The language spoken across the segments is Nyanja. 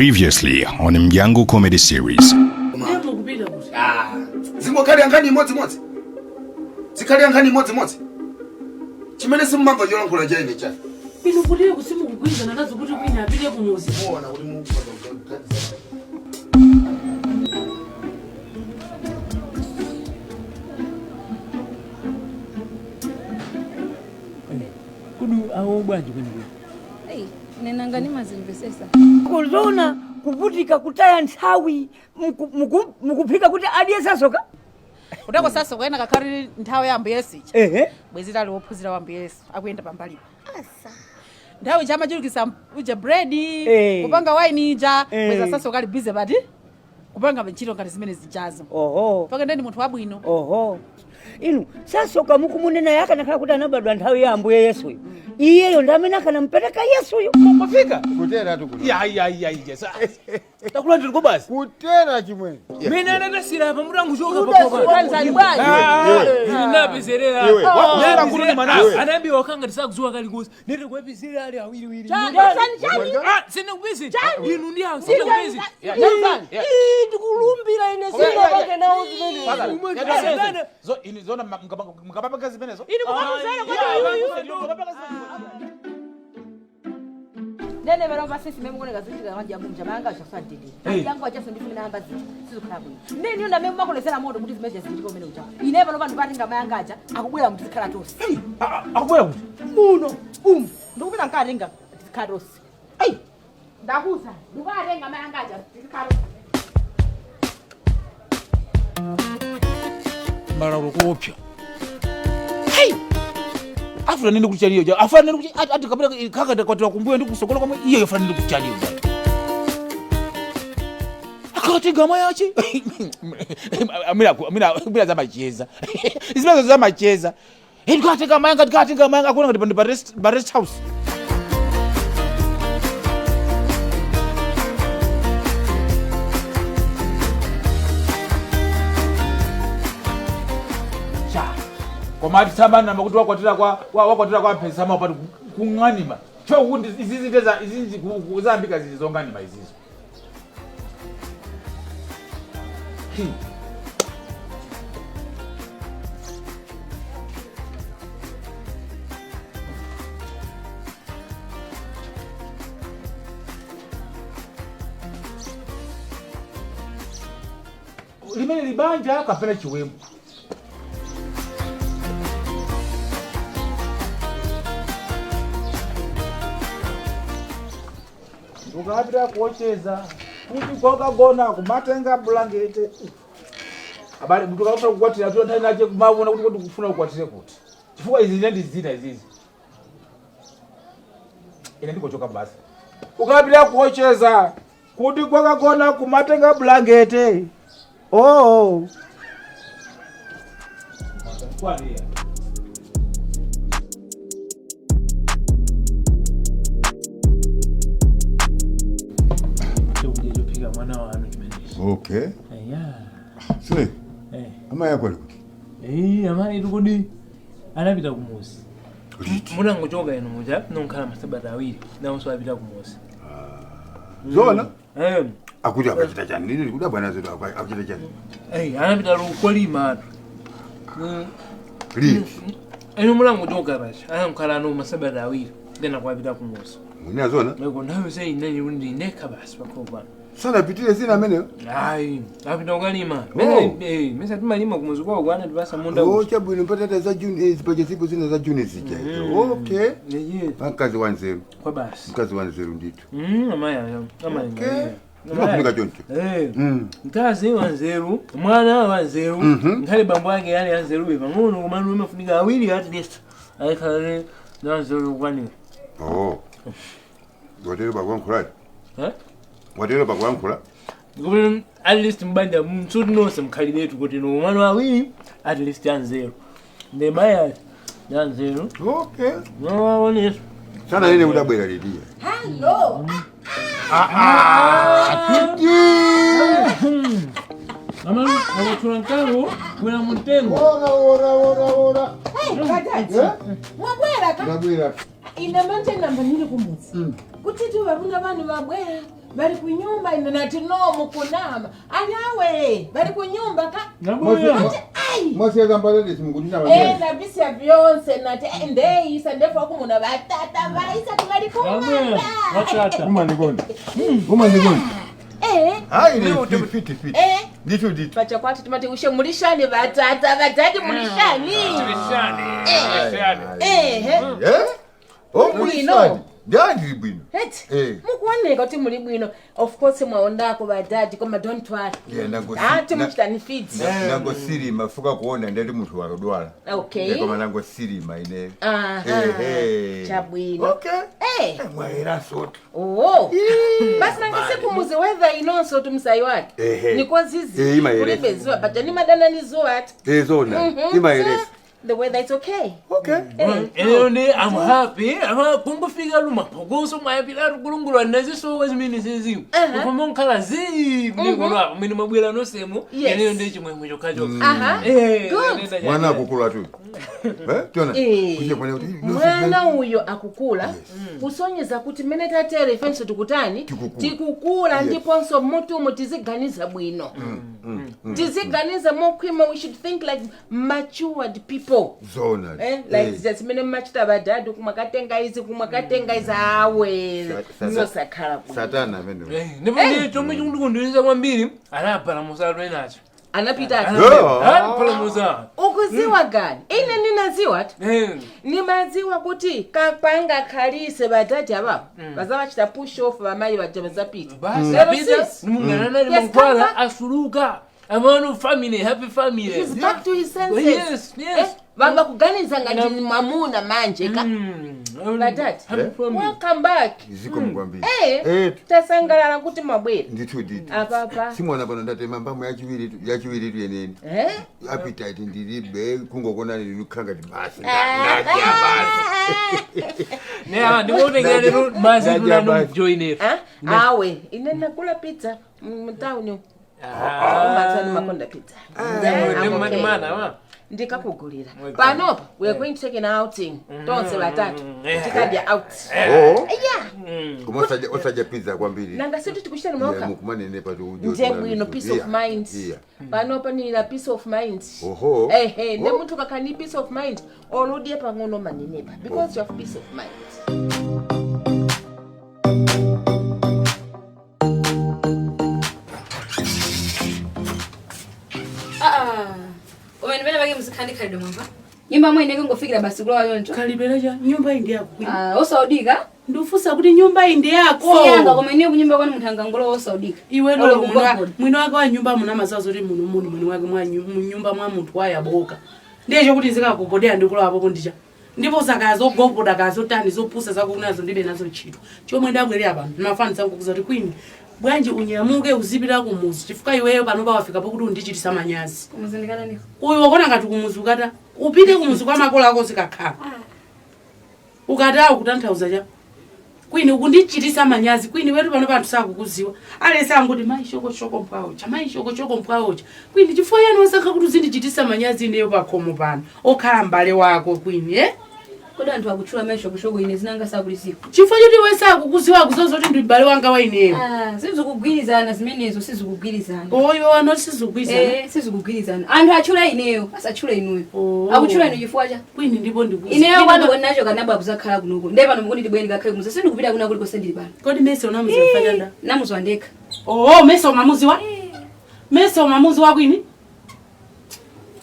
Previously on Mdyangu comedy series. Zingokali angani imodzi. Zikali angani imodzi. Chimene simmamva yolankhula jeni cha. Ino kuliye kusimu kugwiza nazo kuti kwina apite kumuzi. Muona kuti mukupata kugadiza. Kudu aobwaje kwini. Nenanga nimazimvesesa. Kuzona kuvutika kutaya nthawi mukupika kuti aliyesa soka. Kutako sasa kwena kakari nthawi ya mbiyesi. Bwezi tali wophuzira wa mbiyesi akuyenda pambali. Asa. Nthawi chama chulukisa uje bread, kupanga wine ija, bweza sasa ukali busy bati. Kupanga benchito ngati zimene zijazo. Paka ndeni munthu wabwino. Inu sasa ukamukumunena yaka nakhala kuti anabadwa nthawi ya Ambuye Yesu. Iyeyo ndamene akanamupereka Yesuyo. Mufika kutera tu kuti ya takula ndiko basi kutera chimwe mina nanasira pa murangu choka popo kanzani bwaje ndinapezerera wapezera nguruni manasi anabi wakanga tisakuzuwa kali kosi nende kwepezera ali awiri chani sine kubisi inu ndi awu sine kubisi ndikulumbira ine sino pake nawo zimene zo ini zona mkababa kazi benezo ini kumanuzana kwa Nene baromba sisi memukone gazutika manja munja manga chasandili. Yangu achaso ndifu namba zi. Sizo klabu. Nene yona memu makolesera moto kuti zimeje zindiko mene ucha. Ine bano bantu batinga mayanga acha akubwera mu zikhala tosi. akubwera kuti Muno. Ndikupita nkalinga zikhala tosi. Ndakuza. Ndikatenga mayanga acha zikhala. mara ukopya afuna nini kuchaliyo ja afana nini kuchaliyo ati kabla kaka kwatira kumbuyo ndi kusokola kwamwe iye afana nini kuchaliyo ja akati gama yachi amira za macheza izimeza za macheza ndikati gama yanga akuna ngati pa rest house Komati samba namba kuti wakwatira kwa pesa ma pati kunganima cho kuti izizi kuzambika zizonganima izizo limene libanja kapena chiwembu ukapita kuocheza kuti kwakagona kumatenga bulangete abali mtu akafuna kukwatira tu nthawi nache kumavona kuti kufuna kukwatire kuti chifukwa izi ndi zina izizi ine ndikochoka basi ukapita kuocheza kuti kwakagona kumatenga bulangete kwaniya Okay. Sile. Ama yako alikuti. Ama itukudi anapita kumuzi. Muna ngochoka ino muja nonkhala masabata awiri na uso apita kumuzi. Zona? Akuja akachita chani nini kuda bwana zetu akachita chani. Anapita lukolima atu. Li. Eno muna ngochoka basi. Anamkhala no masabata awiri then kwapita kumuzi. Muna zona? Ngoko nawe sei nani undi neka basi pakobana. Sana pitile sina meneo? Apita ukalima. Mesa tumalima kumuzi kwa kwana tupasa munda. Chabu nimpata za June zipaje siku zina za June zija. Okay. Mkazi wanzeru. Kwa basi. Mkazi wanzeru ndito. Amaya. Ndimafunika choncho. Mkazi wanzeru, mwana wanzeru, ngali bambo yake yale wanzeru beba. Ngono kumanu umefunika awili at least. Aikale wanzeru kwani. Wadero bagwankula. Wadero bagwankula. Ngobele at least mbanda mtsudu no semkhaliletu kuti no mwana awili at least wanzeru. Ndemaya wanzeru. Okay. No wone. Sana yene udabwera lidia. Hello. Mama, awutulankawo kwela muntengo. Ora. Mwabwera ka? Ndabwera. Ine manje namba nili kumuzi. Kuti tu babuna banu babwera. bali kunyumba ino nati no mukunama anyawe bali kunyumba ka Mwasiyaza mbalele simukudina na bisia byonse nati ndeyisa ndefa kumuna batata baisa tibali kumanda Umanigonda hayi ni fiti ndicho pacha kwati timati ushe mulishani batata batati mulishani mulishani Daddy bwino. Mukuoneka kuti muri bwino. Of course mwaondako badadi koma don't worry. Ati muchitani feeds. Nango siri mafuka kuona ndati muntu warodwala. Okay. Koma nango siri maine. Chabwino. Okay. Mwaera soto. Oh. Basi nangise kumuze weather inonso tumsayi wake. Niko zizi. Kulibeziwa but ni madana nizuwa ati. Zona. Imaeresa. The weather is okay. Okay. I'm happy. Kungufika luma pogoso mwayapila rukulungulwa naziso wazimini zizimu. Ukomo nkala mnikolo mini mabwela no semu. Ene ndi chimwe chokacho. Good. Mwana akukula tu. Tona. Kuje kwenye uti. Mwana uyo akukula. Usonyeza kuti mene tatere fenso tukutani. Tikukula ndiponso mutu mutiziganiza bwino. Tiziganiza mokwima we should think like matured people. Zona. Like just mene machita badadu kumakatenga izi awe. So sakala. Satana vende. Ndipo ndi chomwe chikundikundiriza kwambiri anapala musalo enacho. Anapita anapala musalo. Ukuziwa gani? Ine ninaziwa tu. Nimaziwa kuti kapanga khalise badadi aba. Bazawa chita push off bamayi bajabeza pita. Basi munganana ni mkwala asuluka. Amanu family, happy family. He's back to his senses. Yes. Bamba kuganiza ngati mamuna manje ka. Badadi. Welcome back. Ziko mkwambia. Tasangalala kuti mabwera. Ndithu. Apapa. Simwana pano ndatema mbamwe yachiwiri tu yeneni. Appetite ndiribe kungokona ndinukhanga basi. Naja basi. Ne ndibonekera lero mazi kunano joiner. Awe, ine nakula pizza mtauni. Matani makonda pizza. Ndikakugulira. Panopa we are going to take an outing. Don't say batatu. Tikadia out. Yeah. Kumosaja osaja pizza kwambiri. Nanga situ tikushana mwoka. Mukumane nepa tu ujo. Ndebwino peace of mind. Panopa ni la peace of mind. Oho. Ne muntu kakani peace of mind. Oludie pangono maninepa because you have peace of mind. Umenibena bage muzikandi kali domva. Nyumba mwe ndenge ngofikira basi kulo yonto. Kalibeleja nyumba indi yako. Osaudika? Ndufusa kuti nyumba indi yako. Siyanga komene kunyumba kwani muntanga ngolo osaudika. Iwe lo mwino wako wa nyumba muna mazazo ri muno mwini wake mwa nyumba mwa muntu waya boka. Ndeje kuti zikakugodea ndikulo apo kundija. Ndipo sakazo gogoda kazo tani zopusa zako kunazo ndibe nazo chito. Chomwe ndabwere apa ndimafanisa kukuzati kwini. Bwanji unyamuke uzipira kumuzi chifika iweyo panopa wafika pokuti undichitisa manyazi. Kumuzindikana niko. Uyo wakona ngati kumuzi ukata upite kumuzi kwa makolo ako zikakhala. Ukata ukutanthauza cha. Kwini ukundichitisa manyazi kwini wetu panopa anthu sakukuziwa. Alesa angoti mai shoko mpwawo cha mai shoko mpwawo cha. Kwini chifukwa yani wasaka kuti uzindichitisa manyazi ineyo pakhomo pano. Okhala mbale wako kwini Koda anthu akuchula mesho kushoko ine zinanga sakuliziko. Chifukwa choti wesa kukuziwa kuzozoti ndi mbale wanga wa ineyo. Sizikugwirizana zimenezo sizikugwirizana. Oyo ano sizikugwirizana. Sizikugwirizana. Anthu achula ineyo, asachula inuyo. Akuchula inu chifukwa cha. Kwini ndipo ndikuzi. Ineyo kwanu konacho kanaba kuzakhala kunuko. Ndepa nomukuti tibweni kakhale kumuza. Sindikupita kuna kuliko sendili pano. Kodi mese unamuzi wafanyanda? Namuzi wandeka. Mese unamuzi wa? Mese unamuzi wa kwini?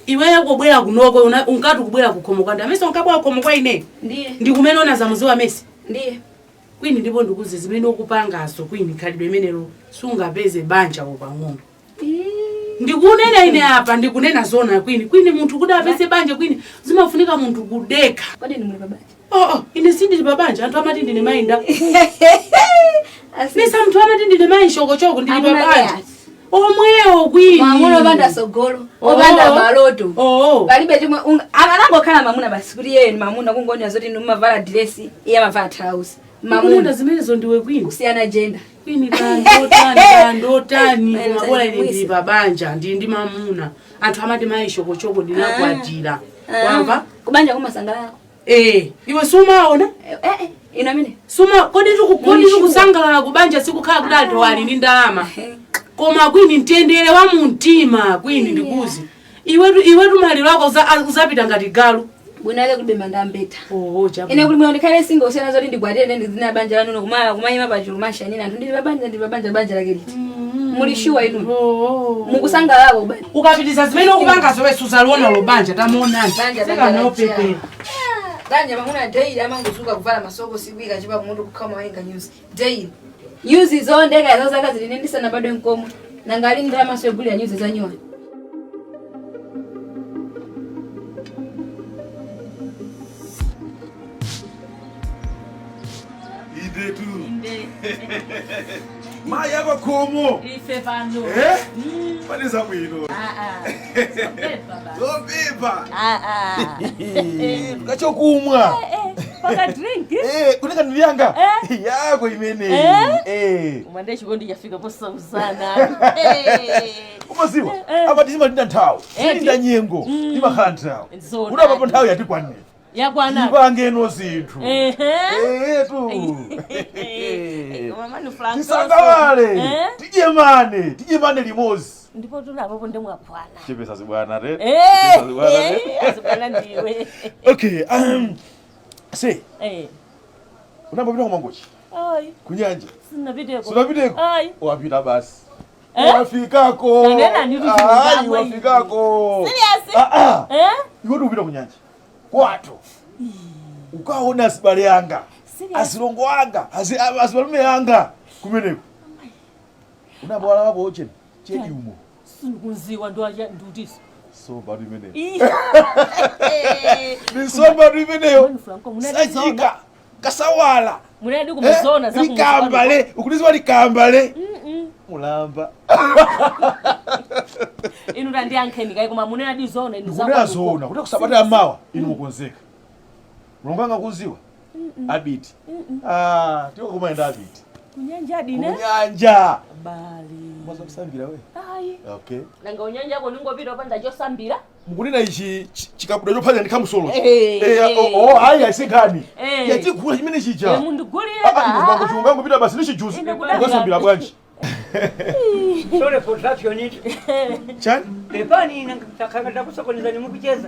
Iwe kubwera kunoko unkati kubwera kukhomoka nda mese unkabwa kukhomoka ine ndiye ndikumene ona zamuzi wa mese ndiye kwini ndipo ndikuzi zimene okupangazo kwini khalidwe imenelo sungapeze banja opang'ono ndikunena ine apa ndikunena zona kwini munthu kuti apeze banja kwini zimafunika munthu kudeka. Kodi ndi muli babanja? Ine sindili babanja anthu amati ndine mayinda mesa mnthu amati ndine mayi shoko ndili babanja omwewo kwini mamuno banda sogolo obanda baloto balibe chimwe akanango khala mamuna basi kuti yeye ni mamuna kungonya zoti ndi mavala dress iya mavala trouser mamuna zimenezo ndiwe kwini kusiyana gender kwini ndotani mabola ine ndi babanja ndi mamuna anthu amati mayi shoko ndinakwatira wamva kubanja kumasangala yako iwe sumaona ina mine suma kodi tukusangalala kubanja sikukhala kudali wali ndi ndalama koma kwini ntendere wa muntima kwini ndikuzi iwe tumaliro ako uzapita ngati galu bwinale kulibemba ndambeta chabu ine kuli mwonekane singo usena zoti ndigwadire ndizina banja lanu kumayima pachulu mashani nanthu ndi banja lake liti muli shuwa inu mukusangalala ubani ukapitiza zimene ukupanga zowe suzaliona lo banja tamuonani banja nopepera banja mamuna daily amangozuka kuvala masoko sibwika chipa kumuntu kukhama wainga news zondeka zozaka zilinendisana bado nkomo nangali ndalama sobuli ya news zanyoa Maya bakomo. Ife pano. Paniza bwino. Zopepa. Kachokumwa. Paka drink. Kuneka Mdyangu. Yako imene. Umande chikondi yafika posa uzana. Umaziwa. Apa tizima ndinda nthawi. Ndinda nyengo. Ndimakhala nthawi. Kuna papo nthawi yatikwanira. Yakwana. Ibangeno zinthu. Tu. Mama ni Franco. Tisangawale. Tijemane limozi. Ndipo tunapo ndemwapwana. Chepesa zibwana re. Azibwana ndiwe. Okay, say. Unapopita kumangochi? Ai. Kunyanja. Sinapiteko. Sinapiteko? Ai. Wapita basi. Wafikako. Nena ndikuchizama. Ai, wafikako. Serious? Iwe upita kunyanja. Kwato. Ukaona asibale yanga. Asilongo wanga. Asibalume yanga. Kumeneko. Unabwala wako ocheni. Cheki umo. Sikuziwa ndo aja ndutisi. So bad imene. Ni so bad imene. Sajika. Kasawala. Munadi kumuzona za likambale. Ukulizwa likambale. Mulamba. Inu randiyankheni kai koma munadi zona inu zakho. Munadi zona. Kuti kusabata amawa inu mukonzeka. Mulonganga kuziwa. Abiti. Tiko kumaenda abiti. Kunyanja dine? Kunyanja. Bali. Mwaza kusambira we? Ai. Okay. Nanga unyanja yako ningopita opanda chosambira? Mukunena ichi chikabuda chophanya ndikamusolo. Hayi ayisekani. Yachikula chimene chicha. Mundu gulire ba. Mbango chungango pita basi nichijuzi. Ukasambira bwanji. Sole contraction it. Chan? Pepani nakakata kusokoneza ni mukucheza.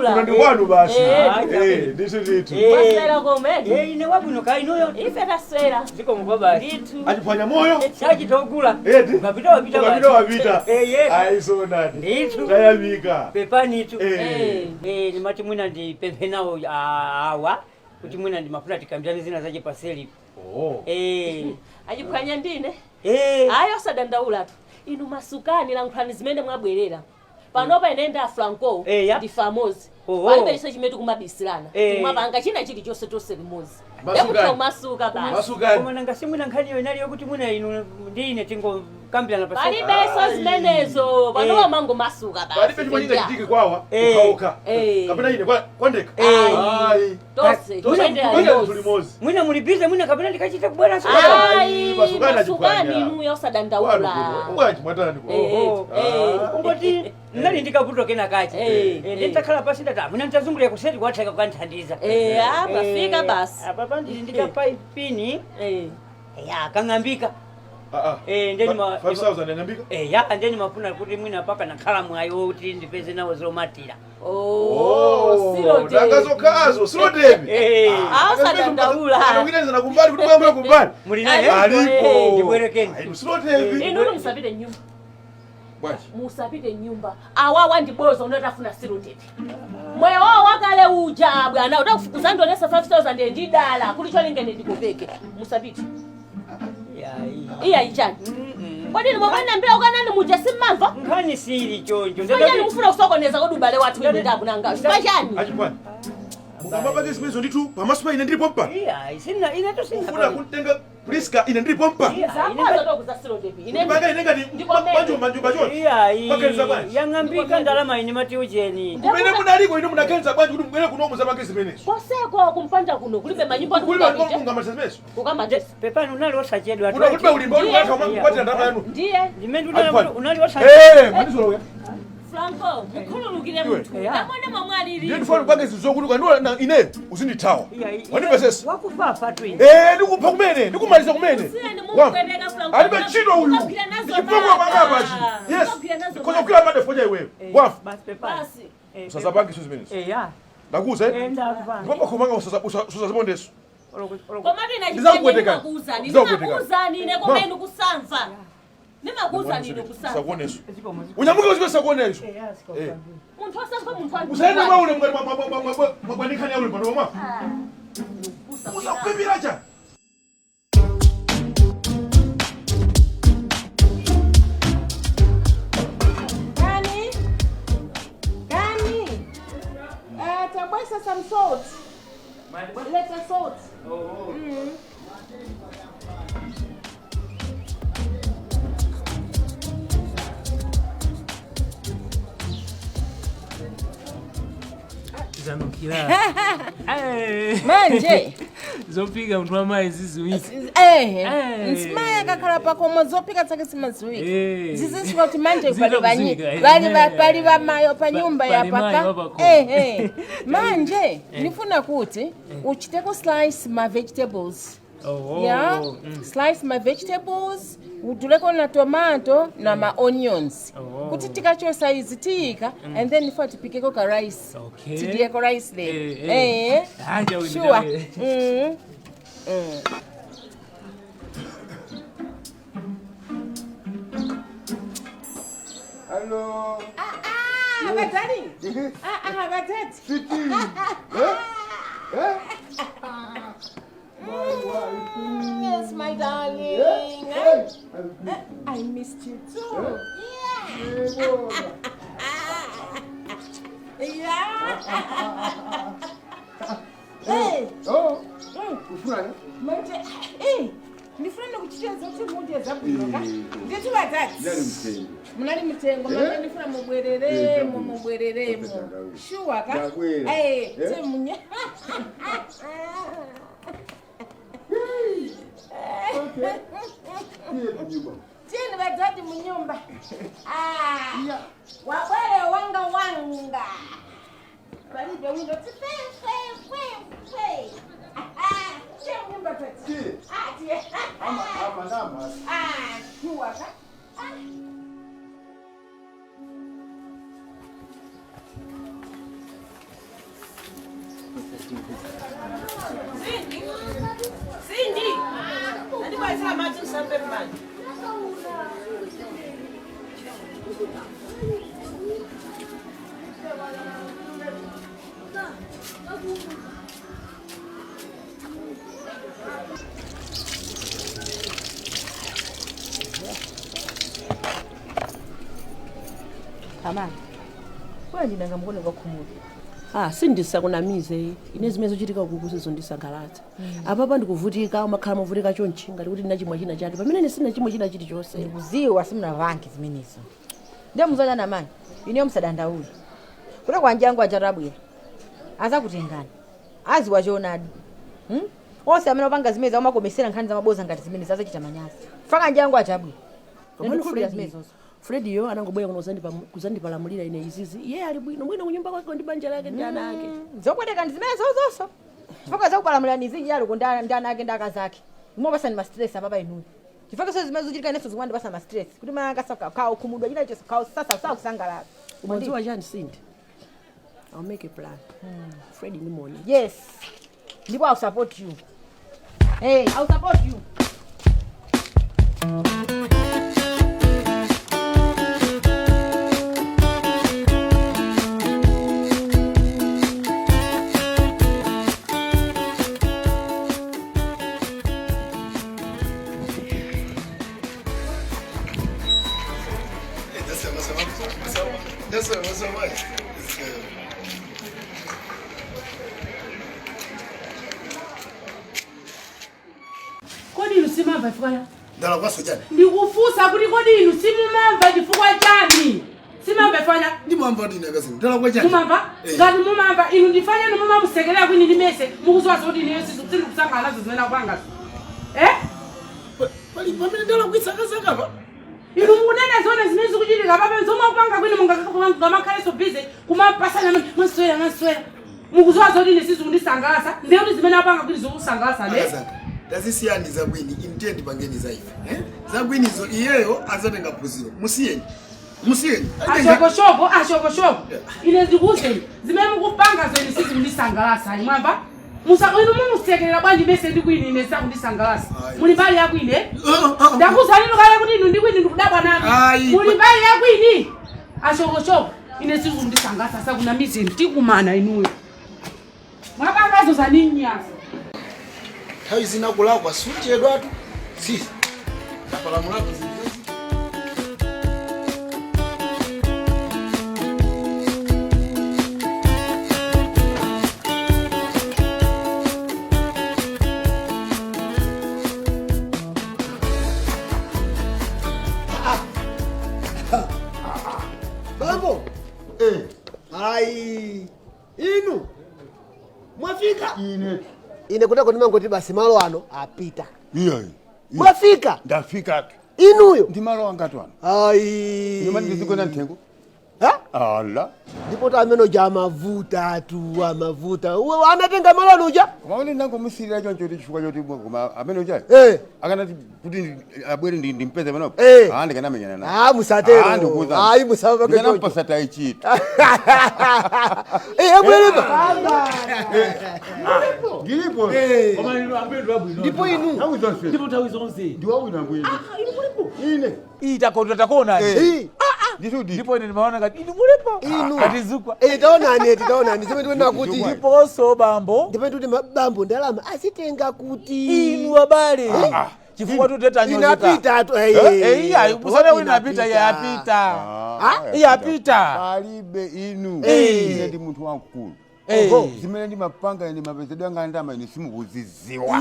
Kuna ndi wanu basi. Ndizo vitu. Wasela komedi. Ine wabuno kai noyo. Ife taswera. Ziko mkoba. Ajifanya moyo. Chaji tokula. Ukapita wapita. Ai so nani. Nditu. Tayamika. Pepani tu. Ni mati mwina ndi pepe nao awa. Kuti mwina ndi mafuna tikambirani zina zaje paseli. Ajipanya ndine? Ayo sadandaula tu. Inu masukani la nkhani zimene mwabwerera. Panopa inenda Franco ndi famosi. Palibe chise chimetu kumabisilana. Mwapanga china chili chose tose limozi. Ndekuti masuka basi. Masukani. Koma nanga simuna nkhani yo inali yokuti mwina inu ndine tingo kambirana paseli. Palibe so zimenezo. Panopa mango masuka basi. Palibe chimwe chitike kwawa. Ukauka. Kapena ine kwandeka. Ai. Tose. Mwina mulibize mwina kapena ndikachita kubwana soka. Ai. Masukani inu yosadandaula. Ungachi mwatani ko. Ungoti nali ndikavuto kena kachi. Nditakhala pasi ndata mwina ntazungulira kuseti kwatheka kwanthandiza. Bafika basi. Apa ndikapa pini. Ya kangambika. Ndeni ma 5000 yangambika? Ya ndeni mafuna kuti mwina paka nakhala mwayo kuti ndipeze nawo zomatira. Silo de. Ndakazokazo, silo debi. Sadandaula. Anongeza na kumbali kuti mwamwe kumbali. Muli naye? Alipo. Ndibwerekeni. Silo debi. Inu musapite nyumba. Bwachi. Musapite nyumba. Awawa ndibozo unotafuna silo debi. Moyo wao wakale uja bwana utakufukuza ndo nesa 5000 ndidala kulicho lingene ndikopeke. Musapite. Iya ichani. Kodi nimokana mbira ukanani mujasimamva? Nkhani siri chonjo. Ndani mufuna kusokoneza kodi ubale wathu ndabu nanga. Bajani. Achipani. Mukamba zisimezo nditu pamasupa ine ndilipo mpa. Iya, isina ina to singa. Ufuna kuntenga Priska ine ndilipo mpa. Zapaza tokuza silo debi. Ine banga inenga ni manjumba choni. Iya, yangambika ndalama ine mati ujeni. Kumene munaliko ine munakenza bwanji kuti mubwere kuno muzamanga zimenezo. Koseko kumpanda kuno kulibe manyumba kulibe ngamba zimenezo. Ukamba pepani unali osachedwa. Unakulibe ulimbo watu kwati ndalama yanu. Ndiye. Ndimene unali osachedwa. Mwanizo Franco, mukhululukire muthu. Namone mamwaliri. Ndiye ndifuna kupange zizokuti kandiwa ine uzindithawa. Wandipesesa. Wakufa fatweni. Ndikupha kumene, ndikumaliza kumene. Alibe ntchito uyu. Chipongwa pangapa chi. Yes. Kono kila mande foja iwewe. Wafu. Basi. Usazapange izo zimenezi. Ndakuza Ngomba kumanga usazapondeso. Komati na ndizakuza nine komenu kusamva. Nimakuza nini kusamva. Sakuoneso. Unyamuke uzipesa kuoneso. Muntu wasamva muntu wasamva. Usaende mwaule mwabanikanya ule pano mama. Usakwibira cha. Some salt. Let us salt. Zanukira. Manje. Zopika mtu wa mai zizuiki. Nsimaya kakhala pakomo zopika tsake simaziwiki. Ziziswa kuti manje bali bamayo pa nyumba ya papa. Manje nifuna kuti uchiteko slice my vegetables. Yeah, slice my vegetables. Uduleko na tomato na ma onions. Kuti tikacho size tika and then if tipikeko ka rice. Tidieko rice there. Sure. Hello. Daddy. Daddy. Sweetie. Yes, my darling. I missed you too. Yeah. Hey. Oh. Ufuna. Manje. Hey. Nifuna kuchitenza kuti mundi ezabwinoka. Ndithi badati. Munali mtengo manje nifuna mubwereremo. Sure ka? Temunya. Tini badati munyumba. Wabwere wanga. Balibe windo tife. Nyumba tati. Ama nama. Sure ka? Cindy. Nani kwazila maji usambe mbani. Amani. Kwa nini ngamukone ngakhumula? Sindisa kunamize inezimezo chitika kukusizo ndisangalata apa ndikuvutika umakhala mavutika chonchi ngati kuti ndinachimwa china chati pamene sina chimwe china chiti chonse ndikuziwa simuna vanki zimenezo ndiye muzonya na mani ine msadandauli kuti kwanjangu achatabwera azakutengani aziwa chonadi onse amene opanga zimeza umakomesera nkhani za maboza ngati zimene zazachita manyazi faka njangu achabwera ndikukhulupirira zimenezo Freddy yo anangobwera kuzandipalamulira ine izizi iye ali bwino kunyumba kwake ndi banja lake ndi ana ake zokwetekana zimenezo zonso chifukwa zakupalamulira nizinji yali kundana ndi ana ake ndi akazake imopasa ni ma stress apapa inuyo chifukwa so zimenezo chitika ineso zikwandi pasa ma stress kuti mayanga sakakao kumudwa china icho sakao sasa sakusangalala umadziwa chani Cindy I'll make a plan Freddy in the morning yes ndipo I'll support you I'll support you What's up, mate? Kodi lusimamba chifukwa? Ndala kwaso chani? Ndikufusa kuti kodi inu simumamba chifukwa chani? Simamba chifukwa? Ndimamba ndine akazi. Ndala kwa chani? Mumamba? Ngati mumamba inu ndifanya nomama musekelera kwini limese mukuzwa kuti ine sizikutsini kusangala zimene kwanga. Pali pamene ndala kuitsaka pa. inu munene zone zimezi kuchitika papa zoma kupanga kwini mungamakhale so busy kumapasana maswera mukuzowa zoti ine sizi kundisangalasa ndiye kuti zimene apanga kwini zokusangalasa ne tazisiyani zabwini intendi pangeni zaife zabwinizo iyeyo azatenga phunziro musiyeni ashoko ine ndikuze zimene mukupanga zone sizi kundisangalasa mwamba inu mumusekerera bwanji bese ndikwini ine sakundisangalasa muli mbali yakwine ndakuzanino kale kuti inu ndikwini ndikudabwa nanu muli mbali yakwini ashoko ine sizi kundisangalasa sakunamize ndikumana inuyo mwabangazo zaninyasa nthawi zinakulakwa suchedwatu sisi apalamulapo Bambo ai inu mwafika ine kutako nimangoti basi malo ano apita mwafika ndafika inuyo ndi malo angati wano ai ndima ndizikona nthengo ala ndipo tameno ja amavuta anatenga malo ano uja maone nango musirira choncho chifukwa choti koma amene uja akanati kuti abwere ndimpeze panopo ndikanamenyana naye musatero ai musaba ke ndinampasa taichito abwereba ndipo koma inu ambedwa bwino ndipo inu ndipo tawi zonse ndiwa bwino ngwini ine itakota takona ndipo ine nimaona ngati inu mulipo inu katizukwa taonani zimene twena kuti ndiponso bambo ndipo kuti bambo ndalama asitenga kuti inu abale chifukwa tuteta nyoka inapita tu iya usana inapita yapita palibe inu ine ndi munthu wankulu zimene ndi mapanga ndi mapezedwe anga ndama ine simukuziziwa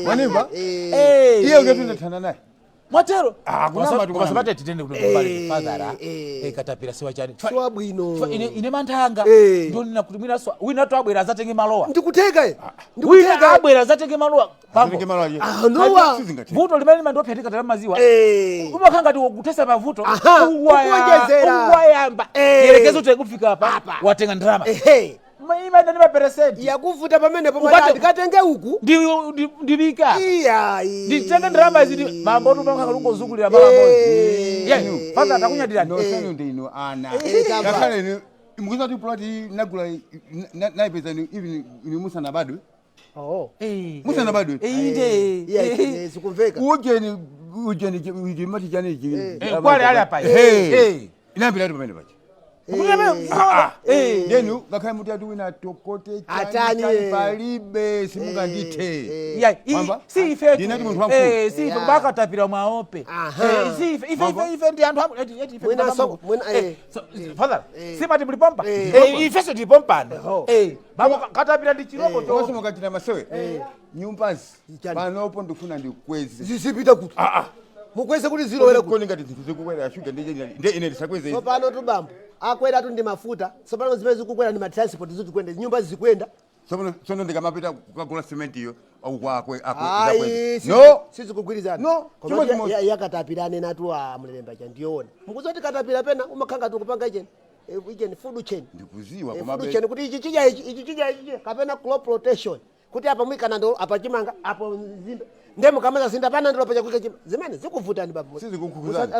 mwanimba iyo ngetundathana naye mwatero masabate titende kutombali fadhara katapira siwa chani siwa bwino ine manthanga ndo nina kuti mwina swa wina to abwera zatenge malowa ndikuteka wina abwera zatenge malowa zatenge malowa nowa vuto limene mandopyatika tala maziwa umakhanga ndi kutesa mavuto uwayamba yerekezo tekufika hapa watenga ndrama Maima ndani maperesenti yakuvuta pamene pomati katenge uku ndibika iya nditenge ndrama izi mambo tupanga kalungo zungulira mara moyo yanyu fadha atakunyadira ndoseno ndino ana yakhala ine mkuza tu ploti nagula naipeza even ni musana bado musana bado inde sikumveka ujeni mati jani kwale ali hapa inambira tu pamene pachi Denu ngakhale muti ati wina tokote chani palibe simungandithe si ife si ife bakatapira mwaope si ife ndi anthu father si mati mlipompa ife so ndipompana baba katapira ndi chiroko chonse mukachita masewe nyumbazi panopo ndifuna ndikwezi zisipita kuti mukweze kuti zilo wele koni ngati zinthu zikukwera shuga ndi ine ndisakweze so pano tu bambo akwera tu ndi mafuta so pano zimene zikukwera ndi transport zikwenda nyumba zikwenda sono ndikamapita kukagula cement iyo au kwakwe no sizikugwirizana koma yakatapirane natu amlemba cha ndiona mukuzoti katapira pena umakhanga tu kupanga icheni food chain ndikuziwa koma food chain kuti ichi chija kapena crop rotation kuti apa mwikana ndo apa chimanga apo nzimbe ndemo kama zinda pana ndilo pacha kuika chima zimene zikuvutani baba sizikukhuzani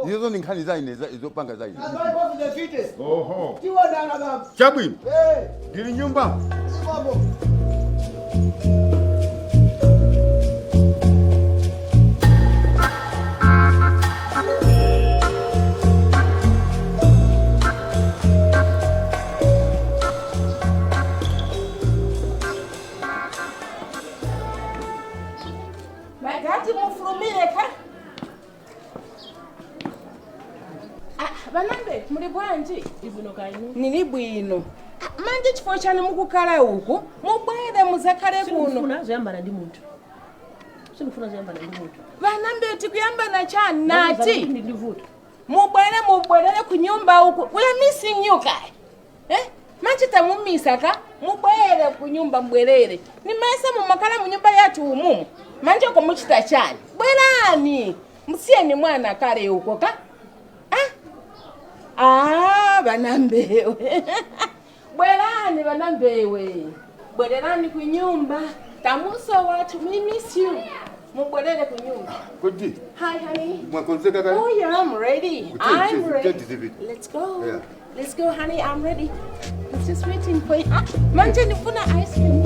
izo ndi nkhani zaine zopanga zaine tiwona baba chabwino ndili nyumba Magati mufurumire ka banambe muri bwanji ivuno kainu nini bwino manje chifo cyane mukukala uku mubwere muzakale kuno sinufuna zoyambana ndi muntu banambe tikuyambana cyane nati mubwere ku nyumba uku we are missing you guy manje tamumisa ka mubwere mbwerere kunyumba mbwerere. Nimesa mumakala munyumba yatu umumu. Manje ko muchita chani. Bwerani. Msieni mwana kale uko ka? Banambewe. Bwerani banambewe. Bwererani kunyumba. Tamuso watu, we miss you. Mubwerere kunyumba. Kodi. Hi, honey. Mwakonzeka kale? Oh, yeah, I'm ready. I'm ready. Ready. Let's go. Yeah. Let's go, honey. I'm ready. I'm just waiting for you. Manje nifuna ice cream.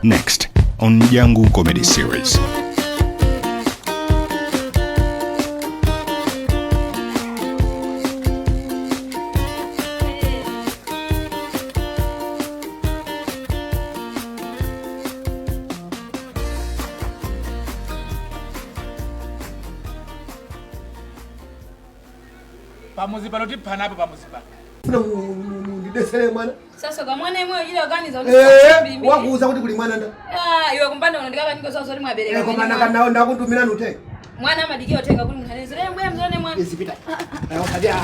Next on Mdyangu comedy series. Pamuzi pano tipana apa pamuzi pano. Ndidesere mwana. Sasa kwa mwana mwe yule organiza wakuuza kuti kuli mwana nda. Iwe kumpanda unandika niko sasa limwe abereka. Kwa maana kana ndakutumira nutenga. Mwana amadikio tenga kuli mthanezere mwe mzone mwana. Isipita. Ayo kadia